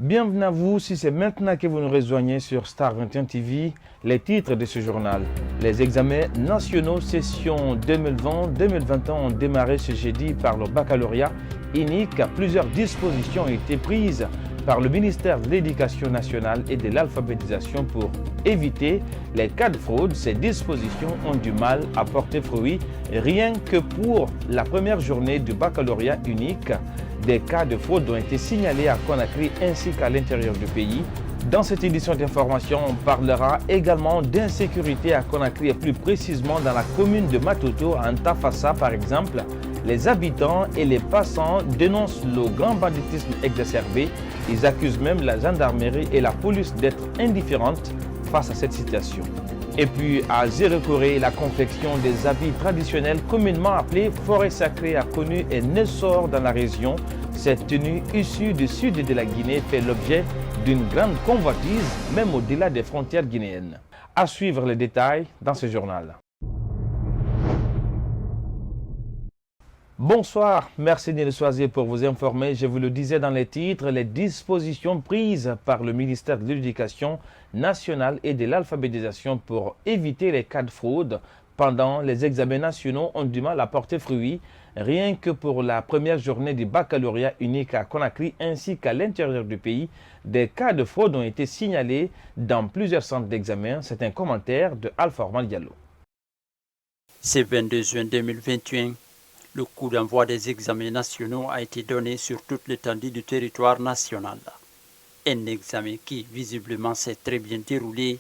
Bienvenue à vous, si c'est maintenant que vous nous rejoignez sur Star 21 TV, les titres de ce journal. Les examens nationaux session 2020-2021 ont démarré ce jeudi par le baccalauréat unique. Plusieurs dispositions ont été prises par le ministère de l'Éducation nationale et de l'alphabétisation pour éviter les cas de fraude. Ces dispositions ont du mal à porter fruit. Rien que pour la première journée du baccalauréat unique, des cas de fraude ont été signalés à Conakry ainsi qu'à l'intérieur du pays. Dans cette édition d'information, on parlera également d'insécurité à Conakry et plus précisément dans la commune de Matoto, à Antafassa par exemple. Les habitants et les passants dénoncent le grand banditisme exacerbé. Ils accusent même la gendarmerie et la police d'être indifférentes face à cette situation. Et puis à Zéro-Corée, la confection des habits traditionnels communément appelés forêt sacrée a connu un essor dans la région. Cette tenue issue du sud de la Guinée fait l'objet d'une grande convoitise, même au-delà des frontières guinéennes. À suivre les détails dans ce journal. Bonsoir, merci de nous choisir pour vous informer. Je vous le disais dans les titres, les dispositions prises par le ministère de l'Éducation nationale et de l'alphabétisation pour éviter les cas de fraude pendant les examens nationaux ont du mal à porter fruit. Rien que pour la première journée du baccalauréat unique à Conakry ainsi qu'à l'intérieur du pays, des cas de fraude ont été signalés dans plusieurs centres d'examen. C'est un commentaire de Alpha Orman Diallo. Ce 22 juin 2021, le coup d'envoi des examens nationaux a été donné sur toute l'étendue du territoire national. Un examen qui, visiblement, s'est très bien déroulé,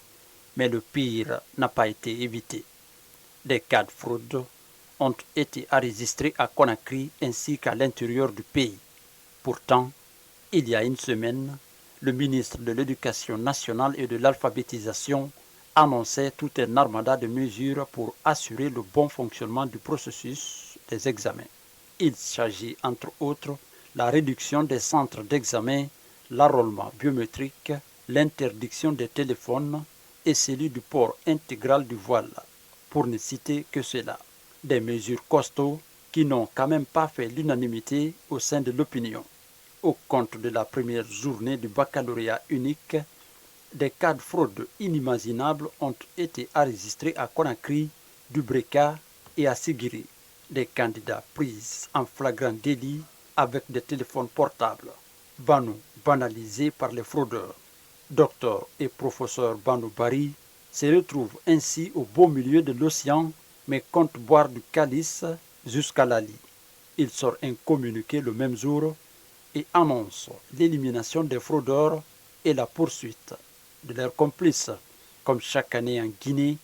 mais le pire n'a pas été évité. Des cas de fraude ont été enregistrés à Conakry ainsi qu'à l'intérieur du pays. Pourtant, il y a une semaine, le ministre de l'Éducation nationale et de l'alphabétisation annonçait tout un armada de mesures pour assurer le bon fonctionnement du processus des examens. Il s'agit entre autres la réduction des centres d'examen, l'enrôlement biométrique, l'interdiction des téléphones et celui du port intégral du voile, pour ne citer que cela. Des mesures costauds qui n'ont quand même pas fait l'unanimité au sein de l'opinion. Au compte de la première journée du baccalauréat unique, des cas de fraude inimaginables ont été enregistrés à Conakry, Dubreka et à Sigiri. Des candidats pris en flagrant délit avec des téléphones portables. Banou banalisé par les fraudeurs. Docteur et professeur Banou Bari se retrouve ainsi au beau milieu de l'océan mais compte boire du calice jusqu'à Lali. Il sort un communiqué le même jour et annonce l'élimination des fraudeurs et la poursuite de leurs complices. Comme chaque année en Guinée,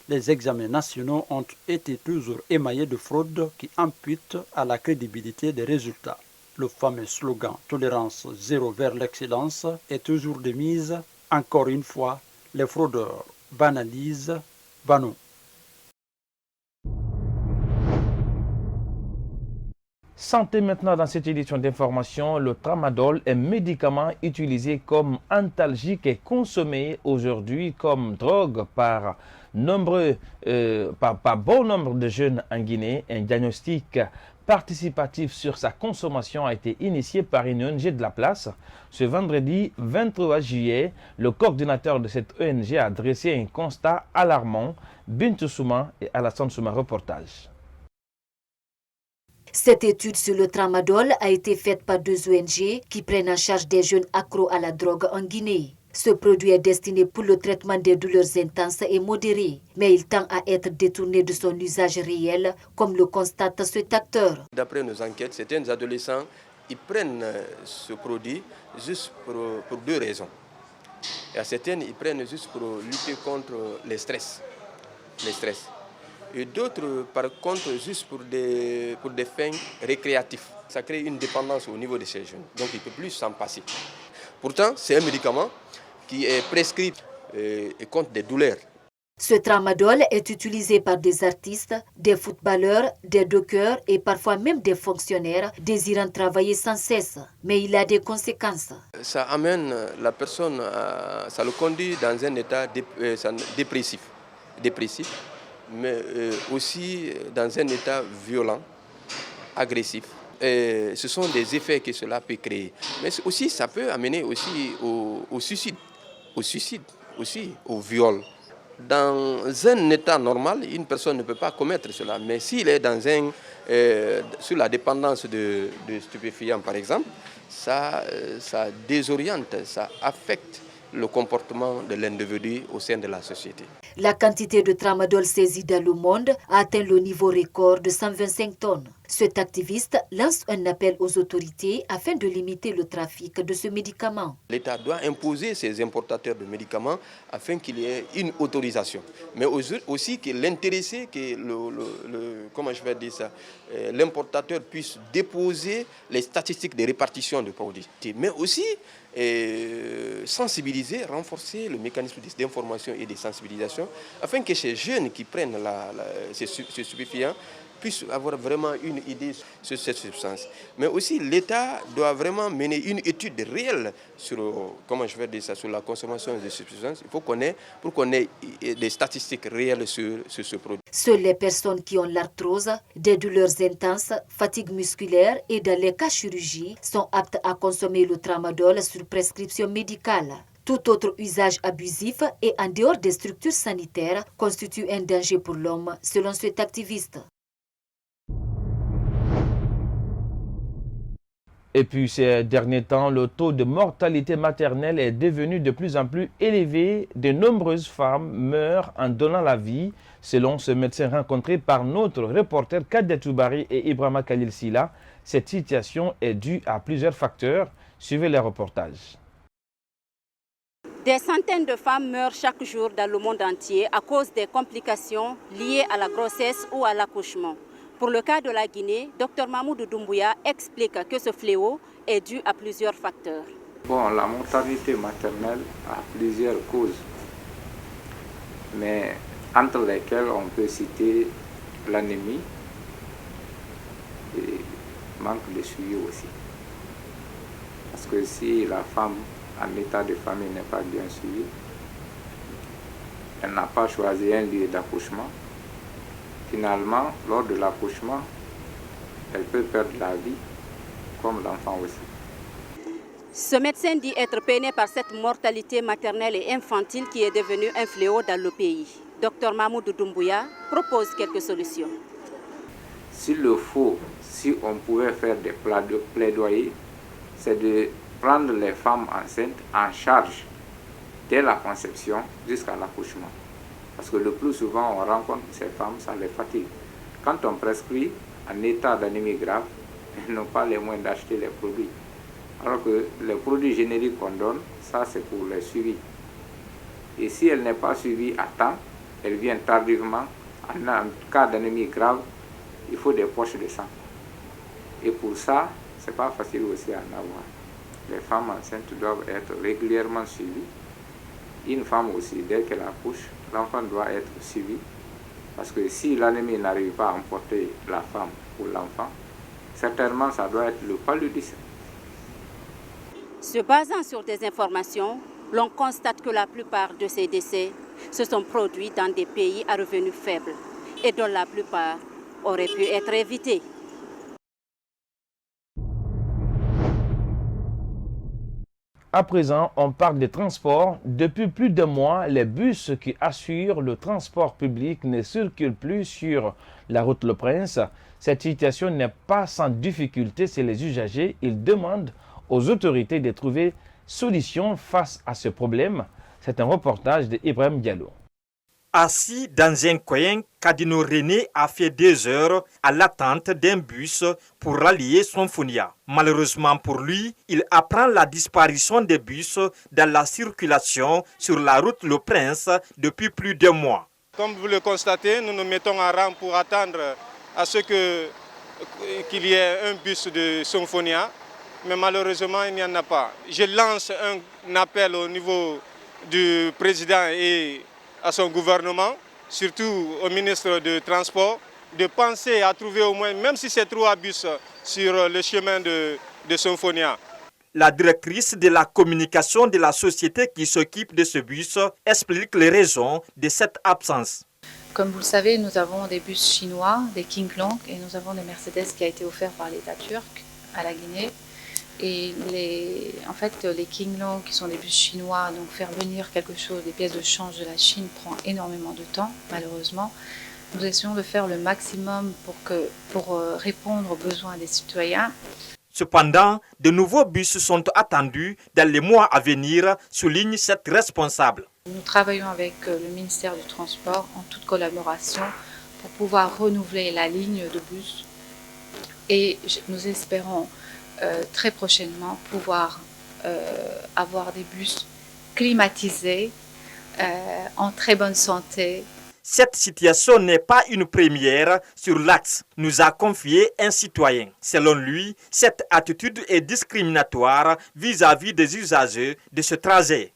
les examens nationaux ont été toujours émaillés de fraudes qui amputent à la crédibilité des résultats. Le fameux slogan « Tolérance zéro vers l'excellence » est toujours de mise. Encore une fois, les fraudeurs banalisent Banou. Santé maintenant dans cette édition d'information, le tramadol est un médicament utilisé comme antalgique et consommé aujourd'hui comme drogue par bon nombre de jeunes en Guinée. Un diagnostic participatif sur sa consommation a été initié par une ONG de la place. Ce vendredi 23 juillet, le coordinateur de cette ONG a dressé un constat alarmant. Bintou Souma et Alassane Souma, reportage. Cette étude sur le tramadol a été faite par deux ONG qui prennent en charge des jeunes accros à la drogue en Guinée. Ce produit est destiné pour le traitement des douleurs intenses et modérées, mais il tend à être détourné de son usage réel, comme le constate cet acteur. D'après nos enquêtes, certains adolescents ils prennent ce produit juste pour deux raisons. Et à certaines, ils prennent juste pour lutter contre les stress. Et d'autres, par contre, juste pour des fins récréatives. Ça crée une dépendance au niveau de ces jeunes. Donc, il ne peut plus s'en passer. Pourtant, c'est un médicament qui est prescrit et contre des douleurs. Ce tramadol est utilisé par des artistes, des footballeurs, des dockers et parfois même des fonctionnaires désirant travailler sans cesse. Mais il a des conséquences. Ça amène la personne, ça le conduit dans un état dépressif, mais aussi dans un état violent, agressif. ce sont des effets que cela peut créer. Mais aussi, ça peut amener aussi au suicide aussi, au viol. Dans un état normal, une personne ne peut pas commettre cela. Mais s'il est sur la dépendance de stupéfiants, par exemple, ça désoriente, ça affecte le comportement de l'individu au sein de la société. La quantité de tramadol saisie dans le monde a atteint le niveau record de 125 tonnes. Cet activiste lance un appel aux autorités afin de limiter le trafic de ce médicament. L'État doit imposer ses importateurs de médicaments afin qu'il y ait une autorisation. Mais aussi que l'intéressé, que l'importateur puisse déposer les statistiques de répartition de produits. Mais aussi sensibiliser, renforcer le mécanisme d'information et de sensibilisation afin que ces jeunes qui prennent ces stupéfiants puissent avoir vraiment une idée sur cette substance. Mais aussi, l'État doit vraiment mener une étude réelle sur, sur la consommation de ces substances. Il faut qu'on ait des statistiques réelles sur ce produit. Seules les personnes qui ont l'arthrose, des douleurs intenses, fatigue musculaire et dans les cas chirurgie sont aptes à consommer le tramadol sur prescription médicale. Tout autre usage abusif et en dehors des structures sanitaires constitue un danger pour l'homme, selon cet activiste. Et puis ces derniers temps, le taux de mortalité maternelle est devenu de plus en plus élevé. De nombreuses femmes meurent en donnant la vie, selon ce médecin rencontré par notre reporter Kadet Toubari et Ibrahima Khalil Silla. Cette situation est due à plusieurs facteurs. Suivez les reportages. Des centaines de femmes meurent chaque jour dans le monde entier à cause des complications liées à la grossesse ou à l'accouchement. Pour le cas de la Guinée, Dr Mahmoud Doumbouya explique que ce fléau est dû à plusieurs facteurs. Bon, la mortalité maternelle a plusieurs causes, mais entre lesquelles on peut citer l'anémie et manque de suivi aussi. Parce que si la femme en état de famille n'est pas bien suivie, elle n'a pas choisi un lieu d'accouchement. Finalement, lors de l'accouchement, elle peut perdre la vie, comme l'enfant aussi. Ce médecin dit être peiné par cette mortalité maternelle et infantile qui est devenue un fléau dans le pays. Dr Mahmoud Doumbouya propose quelques solutions. S'il le faut, si on pouvait faire des plaidoyers, c'est de prendre les femmes enceintes en charge dès la conception jusqu'à l'accouchement. Parce que le plus souvent, on rencontre ces femmes, ça les fatigue. Quand on prescrit en état d'anémie grave, elles n'ont pas les moyens d'acheter les produits. Alors que les produits génériques qu'on donne, ça c'est pour les suivis. Et si elle n'est pas suivie à temps, elle vient tardivement. En cas d'anémie grave, il faut des poches de sang. Et pour ça, c'est pas facile aussi à en avoir. Les femmes enceintes doivent être régulièrement suivies. Une femme aussi, dès qu'elle accouche, l'enfant doit être suivi. Parce que si l'anémie n'arrive pas à emporter la femme ou l'enfant, certainement ça doit être le paludisme. Se basant sur des informations, l'on constate que la plupart de ces décès se sont produits dans des pays à revenus faibles et dont la plupart auraient pu être évités. À présent, on parle des transports. Depuis plus de mois, les bus qui assurent le transport public ne circulent plus sur la route Le Prince. Cette situation n'est pas sans difficulté chez les usagers. Ils demandent aux autorités de trouver solution face à ce problème. C'est un reportage de Ibrahim Diallo. Assis dans un coin, Kadino René a fait 2 heures à l'attente d'un bus pour rallier son Fonia. Malheureusement pour lui, il apprend la disparition des bus dans la circulation sur la route Le Prince depuis plus d'1 mois. Comme vous le constatez, nous nous mettons en rang pour attendre à ce qu'il y ait un bus de Symphonia, mais malheureusement il n'y en a pas. Je lance un appel au niveau du président et à son gouvernement, surtout au ministre du Transport, de penser à trouver au moins, même si c'est 3 bus sur le chemin de Symphonia. La directrice de la communication de la société qui s'occupe de ce bus explique les raisons de cette absence. Comme vous le savez, nous avons des bus chinois, des King Long, et nous avons des Mercedes qui a été offert par l'État turc à la Guinée. Et en fait, les King Long, qui sont des bus chinois, donc faire venir quelque chose, des pièces de change de la Chine, prend énormément de temps, malheureusement. Nous essayons de faire le maximum pour répondre aux besoins des citoyens. Cependant, de nouveaux bus sont attendus dans les mois à venir, souligne cette responsable. Nous travaillons avec le ministère du Transport en toute collaboration pour pouvoir renouveler la ligne de bus. Et nous espérons très prochainement pouvoir avoir des bus climatisés, en très bonne santé. Cette situation n'est pas une première sur l'axe, nous a confié un citoyen. Selon lui, cette attitude est discriminatoire vis-à-vis des usagers de ce trajet.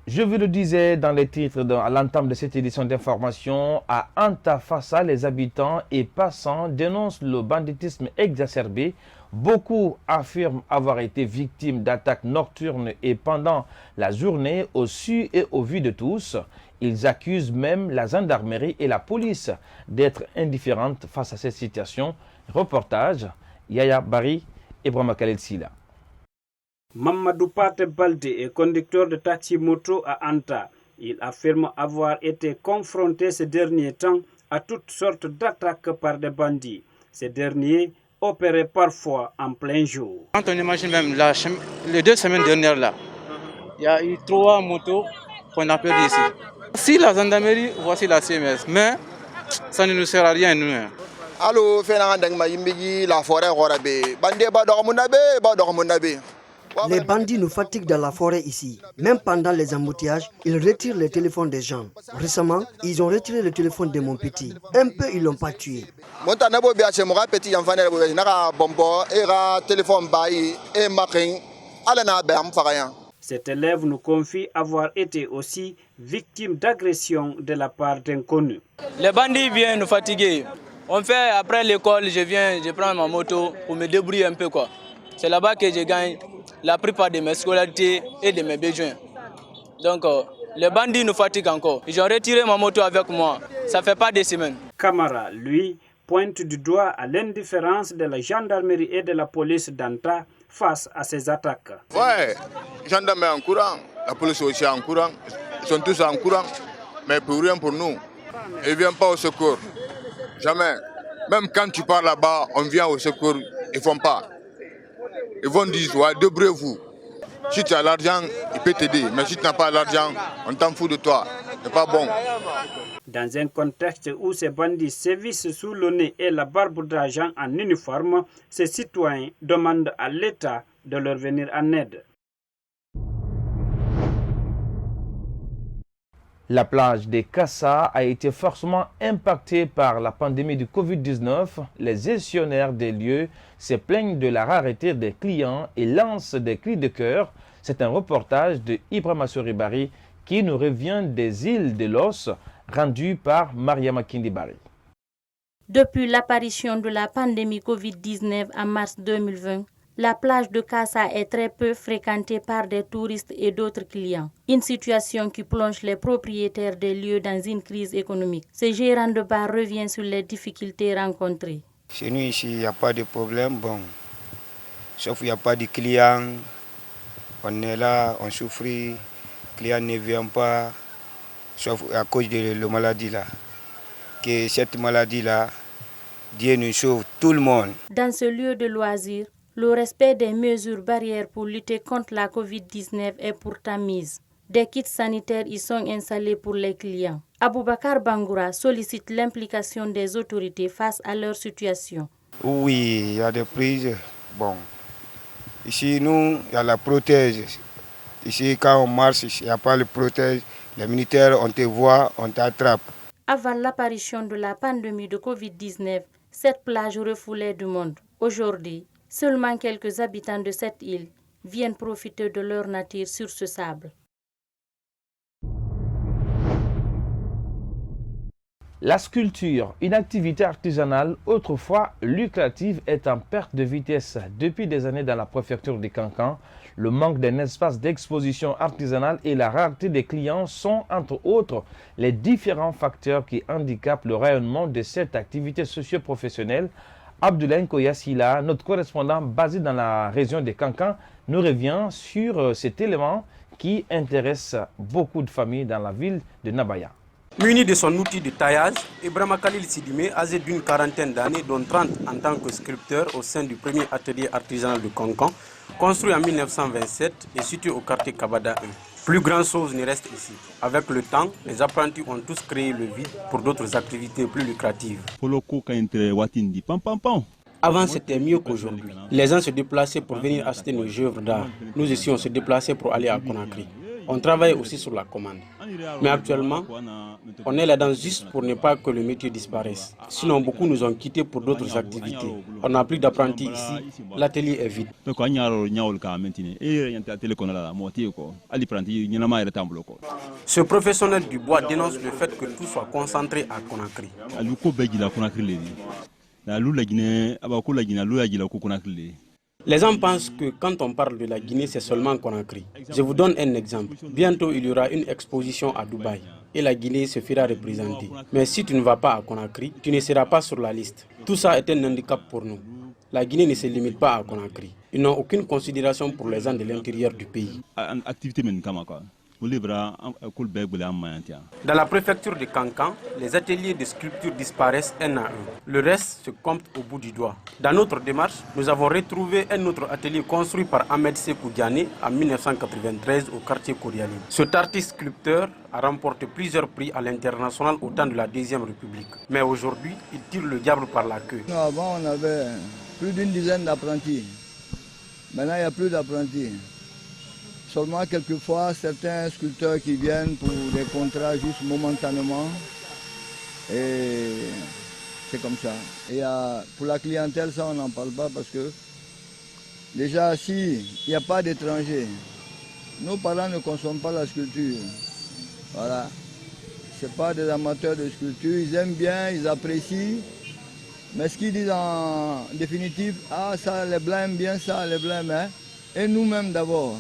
Je vous le disais dans les titres à l'entame de cette édition d'information, à Antafassa, les habitants et passants dénoncent le banditisme exacerbé. Beaucoup affirment avoir été victimes d'attaques nocturnes et pendant la journée au su et au vu de tous. Ils accusent même la gendarmerie et la police d'être indifférentes face à cette situation. Reportage, Yaya Bari et Brahma Khaled Sila. Mamadou Pate Balde est conducteur de taxi moto à Anta. Il affirme avoir été confronté ces derniers temps à toutes sortes d'attaques par des bandits. Ces derniers opéraient parfois en plein jour. Quand on imagine même les 2 semaines dernières là, il y a eu 3 motos qu'on a perdues ici. Si la gendarmerie, voici la CMS, mais ça ne nous sert à rien nous. Allô, la forêt Les bandits nous fatiguent dans la forêt ici. Même pendant les embouteillages, ils retirent les téléphones des gens. Récemment, ils ont retiré le téléphone de mon petit. Un peu, ils l'ont pas tué. Cet élève nous confie avoir été aussi victime d'agression de la part d'inconnus. Les bandits viennent nous fatiguer. On fait après l'école, je prends ma moto pour me débrouiller un peu quoi. C'est là-bas que je gagne la plupart de mes scolarités et de mes besoins. Donc, les bandits nous fatiguent encore. Ils ont retiré ma moto avec moi. Ça fait pas des semaines. Camara, lui, pointe du doigt à l'indifférence de la gendarmerie et de la police d'Anta face à ces attaques. Ouais, les gendarmes en courant, la police aussi en courant. Ils sont tous en courant, mais pour rien pour nous. Ils ne viennent pas au secours. Jamais. Même quand tu pars là-bas, on vient au secours, ils ne font pas. Ils vont dire, ouais, débrouillez-vous. Si tu as l'argent, il peut t'aider. Mais si tu n'as pas l'argent, on t'en fout de toi. C'est pas bon. Dans un contexte où ces bandits sévissent sous le nez et la barbe d'agents en uniforme, ces citoyens demandent à l'État de leur venir en aide. La plage des Kassa a été fortement impactée par la pandémie du Covid-19. Les gestionnaires des lieux se plaignent de la rareté des clients et lancent des cris de cœur. C'est un reportage de Ibrahima Soribari qui nous revient des îles de l'Os, rendu par Mariama Kindibari. Depuis l'apparition de la pandémie Covid-19 en mars 2020, la plage de Kassa est très peu fréquentée par des touristes et d'autres clients. Une situation qui plonge les propriétaires des lieux dans une crise économique. Ce gérant de bar revient sur les difficultés rencontrées. Chez nous ici, il n'y a pas de problème, bon, sauf qu'il n'y a pas de clients. On est là, on souffre, les clients ne viennent pas, sauf à cause de la maladie là. Que cette maladie là, Dieu nous sauve tout le monde. Dans ce lieu de loisirs, le respect des mesures barrières pour lutter contre la Covid-19 est pourtant mise. Des kits sanitaires y sont installés pour les clients. Aboubakar Bangoura sollicite l'implication des autorités face à leur situation. Oui, il y a des prises. Bon, ici, nous, il y a la protège. Ici, quand on marche, il n'y a pas le protège. Les militaires, on te voit, on t'attrape. Avant l'apparition de la pandémie de Covid-19, cette plage refoulait du monde. Aujourd'hui, seulement quelques habitants de cette île viennent profiter de leur nature sur ce sable. La sculpture, une activité artisanale autrefois lucrative, est en perte de vitesse depuis des années dans la préfecture de Kankan. Le manque d'un espace d'exposition artisanale et la rareté des clients sont, entre autres, les différents facteurs qui handicapent le rayonnement de cette activité socio-professionnelle. Abdoulaye Koyassila, notre correspondant basé dans la région de Kankan, nous revient sur cet élément qui intéresse beaucoup de familles dans la ville de Nabaya. Muni de son outil de taillage, Ibrahima Khalil Sidimé, âgé d'une quarantaine d'années, dont 30 en tant que sculpteur au sein du premier atelier artisanal de Kankan, construit en 1927 et situé au quartier Kabada 1. Plus grand chose ne reste ici. Avec le temps, les apprentis ont tous créé le vide pour d'autres activités plus lucratives. Avant, c'était mieux qu'aujourd'hui. Les gens se déplaçaient pour venir acheter nos œuvres d'art. Nous ici, on se déplaçait pour aller à Conakry. On travaille aussi sur la commande. Mais actuellement, on est là-dedans juste pour ne pas que le métier disparaisse. Sinon, beaucoup nous ont quittés pour d'autres activités. On n'a plus d'apprentis ici. L'atelier est vide. Ce professionnel du bois dénonce le fait que tout soit concentré à Conakry. Les gens pensent que quand on parle de la Guinée, c'est seulement Conakry. Je vous donne un exemple. Bientôt, il y aura une exposition à Dubaï et la Guinée se fera représenter. Mais si tu ne vas pas à Conakry, tu ne seras pas sur la liste. Tout ça est un handicap pour nous. La Guinée ne se limite pas à Conakry. Ils n'ont aucune considération pour les gens de l'intérieur du pays. Dans la préfecture de Kankan, les ateliers de sculpture disparaissent un à un. Le reste se compte au bout du doigt. Dans notre démarche, nous avons retrouvé un autre atelier construit par Ahmed Sekou Diané en 1993 au quartier Koriali. Cet artiste sculpteur a remporté plusieurs prix à l'international au temps de la Deuxième République. Mais aujourd'hui, il tire le diable par la queue. Avant, on avait plus d'une dizaine d'apprentis. Maintenant, il n'y a plus d'apprentis. Seulement quelquefois certains sculpteurs qui viennent pour des contrats juste momentanément et c'est comme ça. Et pour la clientèle, ça on n'en parle pas parce que déjà s'il n'y a pas d'étrangers, nos parents ne consomment pas la sculpture. Voilà. Ce n'est pas des amateurs de sculpture, ils aiment bien, ils apprécient. Mais ce qu'ils disent en définitive, ça les blancs aiment bien ça, les blancs aiment. Et nous-mêmes d'abord.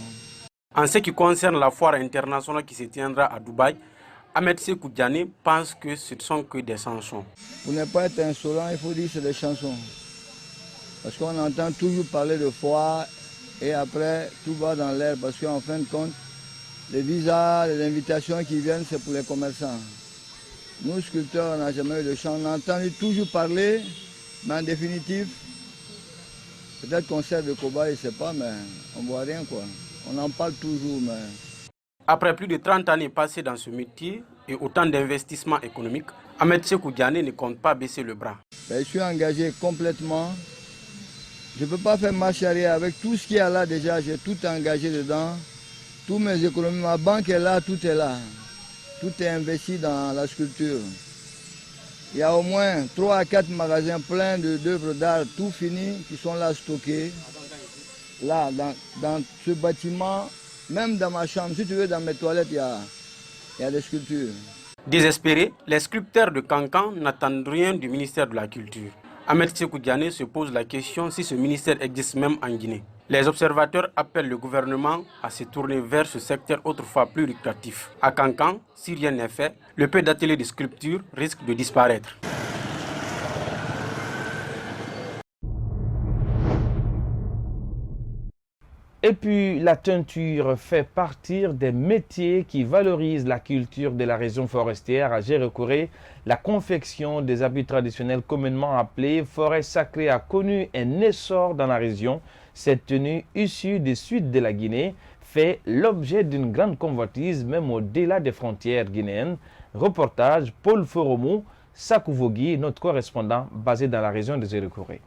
En ce qui concerne la foire internationale qui se tiendra à Dubaï, Ahmed Sekou Diané pense que ce ne sont que des chansons. Pour ne pas être insolent, il faut dire que c'est des chansons. Parce qu'on entend toujours parler de foire et après tout va dans l'air. Parce qu'en fin de compte, les visas, les invitations qui viennent, c'est pour les commerçants. Nous, sculpteurs, on n'a jamais eu de chant. On entend toujours parler, mais en définitive, peut-être qu'on sert de cobaye, je ne sais pas, mais on ne voit rien quoi. On en parle toujours, mais... Après plus de 30 années passées dans ce métier et autant d'investissements économiques, Ahmed Sekou Diané ne compte pas baisser le bras. Je suis engagé complètement. Je ne peux pas faire marche arrière avec tout ce qu'il y a là déjà. J'ai tout engagé dedans. Tous mes économies, ma banque est là, tout est là. Tout est investi dans la sculpture. Il y a au moins 3 à 4 magasins pleins d'œuvres d'art, tout fini, qui sont là stockés. Là, dans ce bâtiment, même dans ma chambre, si tu veux, dans mes toilettes, il y a des sculptures. Désespérés, les sculpteurs de Kankan n'attendent rien du ministère de la Culture. Ahmed Sekou Diané se pose la question si ce ministère existe même en Guinée. Les observateurs appellent le gouvernement à se tourner vers ce secteur autrefois plus lucratif. À Kankan, si rien n'est fait, le peu d'ateliers de sculpture risque de disparaître. Et puis, la teinture fait partie des métiers qui valorisent la culture de la région forestière. À Gérékouré, la confection des habits traditionnels communément appelés forêt sacrée a connu un essor dans la région. Cette tenue issue du sud de la Guinée fait l'objet d'une grande convoitise même au-delà des frontières guinéennes. Reportage Paul Foromou, Sakouvogui, notre correspondant basé dans la région de Gérékouré.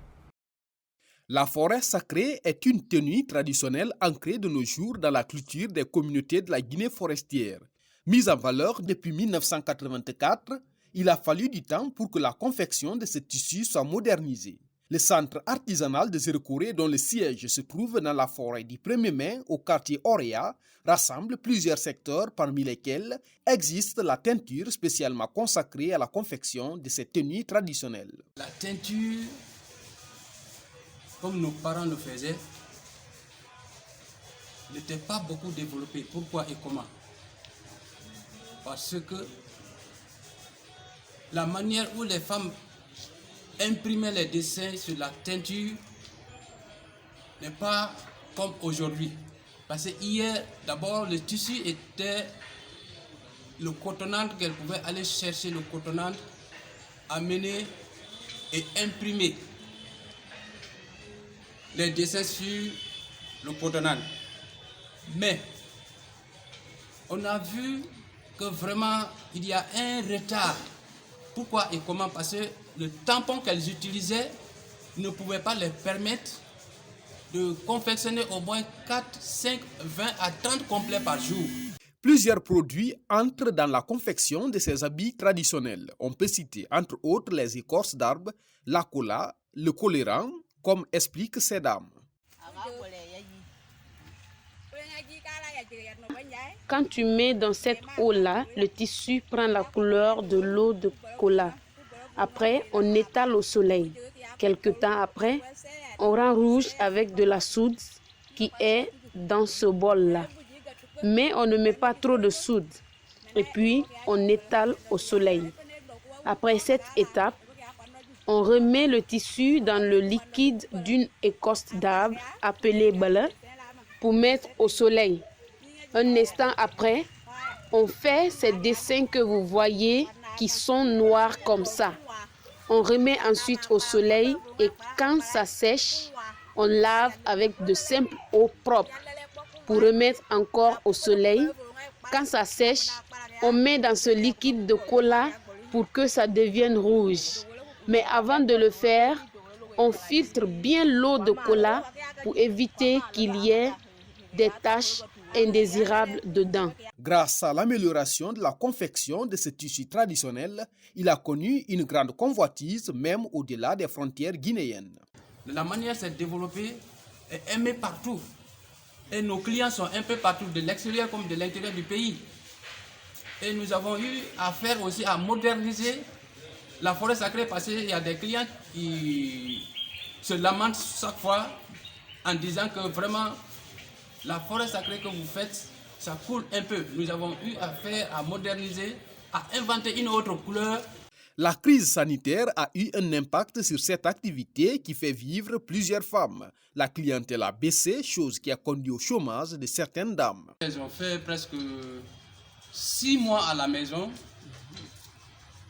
La forêt sacrée est une tenue traditionnelle ancrée de nos jours dans la culture des communautés de la Guinée forestière. Mise en valeur depuis 1984, il a fallu du temps pour que la confection de ce tissu soit modernisée. Le centre artisanal de Gérékouré, dont le siège se trouve dans la forêt du 1er mai au quartier Orea, rassemble plusieurs secteurs parmi lesquels existe la teinture spécialement consacrée à la confection de ces tenues traditionnelles. La teinture, comme nos parents le faisaient, n'était pas beaucoup développé. Pourquoi et comment? Parce que la manière où les femmes imprimaient les dessins sur la teinture n'est pas comme aujourd'hui. Parce que hier, d'abord, le tissu était le cotonnade qu'elle pouvait aller chercher, le cotonnade, amener et imprimer les dessins sur le cotonnade. Mais on a vu que vraiment il y a un retard. Pourquoi et comment? Parce que le tampon qu'elles utilisaient ne pouvait pas leur permettre de confectionner au moins 4, 5, 20 à 30 complets par jour. Plusieurs produits entrent dans la confection de ces habits traditionnels. On peut citer entre autres les écorces d'arbres, la cola, le colorant, comme expliquent ces dames. Quand tu mets dans cette eau-là, le tissu prend la couleur de l'eau de cola. Après, on étale au soleil. Quelque temps après, on rend rouge avec de la soude qui est dans ce bol-là. Mais on ne met pas trop de soude. Et puis, on étale au soleil. Après cette étape, on remet le tissu dans le liquide d'une écorce d'arbre appelée bala pour mettre au soleil. Un instant après, on fait ces dessins que vous voyez qui sont noirs comme ça. On remet ensuite au soleil et quand ça sèche, on lave avec de simple eau propre pour remettre encore au soleil. Quand ça sèche, on met dans ce liquide de cola pour que ça devienne rouge. Mais avant de le faire, on filtre bien l'eau de cola pour éviter qu'il y ait des taches indésirables dedans. Grâce à l'amélioration de la confection de ce tissu traditionnel, il a connu une grande convoitise même au-delà des frontières guinéennes. La manière s'est développée est aimée partout. Et nos clients sont un peu partout, de l'extérieur comme de l'intérieur du pays. Et nous avons eu affaire aussi à moderniser la forêt sacrée parce qu'il y a des clients qui se lamentent chaque fois en disant que vraiment la forêt sacrée que vous faites, ça coule un peu. Nous avons eu affaire à moderniser, à inventer une autre couleur. La crise sanitaire a eu un impact sur cette activité qui fait vivre plusieurs femmes. La clientèle a baissé, chose qui a conduit au chômage de certaines dames. Elles ont fait presque 6 mois à la maison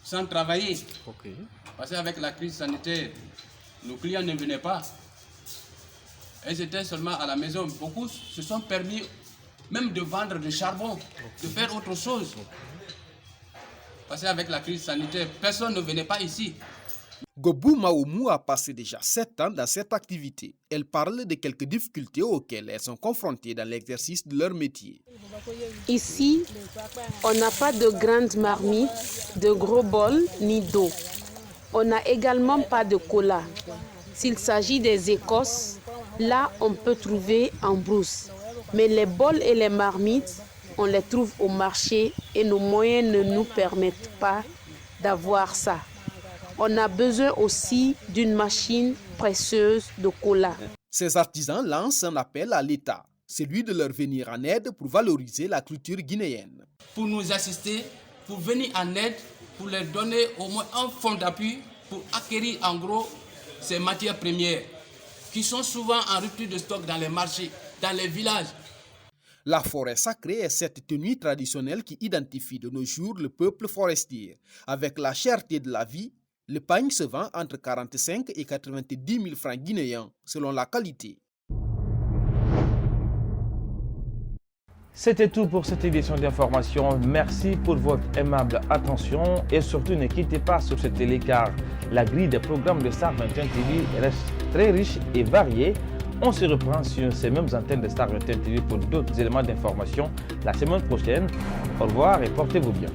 sans travailler. Parce qu'avec la crise sanitaire, nos clients ne venaient pas. Elles étaient seulement à la maison. Beaucoup se sont permis même de vendre du charbon, de faire autre chose. Parce qu'avec la crise sanitaire, personne ne venait pas ici. Gobou Maoumou a passé déjà 7 ans dans cette activité. Elle parle de quelques difficultés auxquelles elles sont confrontées dans l'exercice de leur métier. Ici, on n'a pas de grandes marmites, de gros bols ni d'eau. On n'a également pas de cola. S'il s'agit des écorces, là on peut trouver en brousse. Mais les bols et les marmites, on les trouve au marché et nos moyens ne nous permettent pas d'avoir ça. On a besoin aussi d'une machine presseuse de cola. Ces artisans lancent un appel à l'État, celui de leur venir en aide pour valoriser la culture guinéenne. Pour nous assister, pour venir en aide, pour leur donner au moins un fonds d'appui pour acquérir en gros ces matières premières qui sont souvent en rupture de stock dans les marchés, dans les villages. La forêt sacrée est cette tenue traditionnelle qui identifie de nos jours le peuple forestier. Avec la cherté de la vie, le pagne se vend entre 45 et 90 000 francs guinéens selon la qualité. C'était tout pour cette édition d'information. Merci pour votre aimable attention et surtout ne quittez pas sur cette télé car la grille des programmes de Star 21 TV reste très riche et variée. On se reprend sur ces mêmes antennes de Star 21 TV pour d'autres éléments d'information la semaine prochaine. Au revoir et portez-vous bien.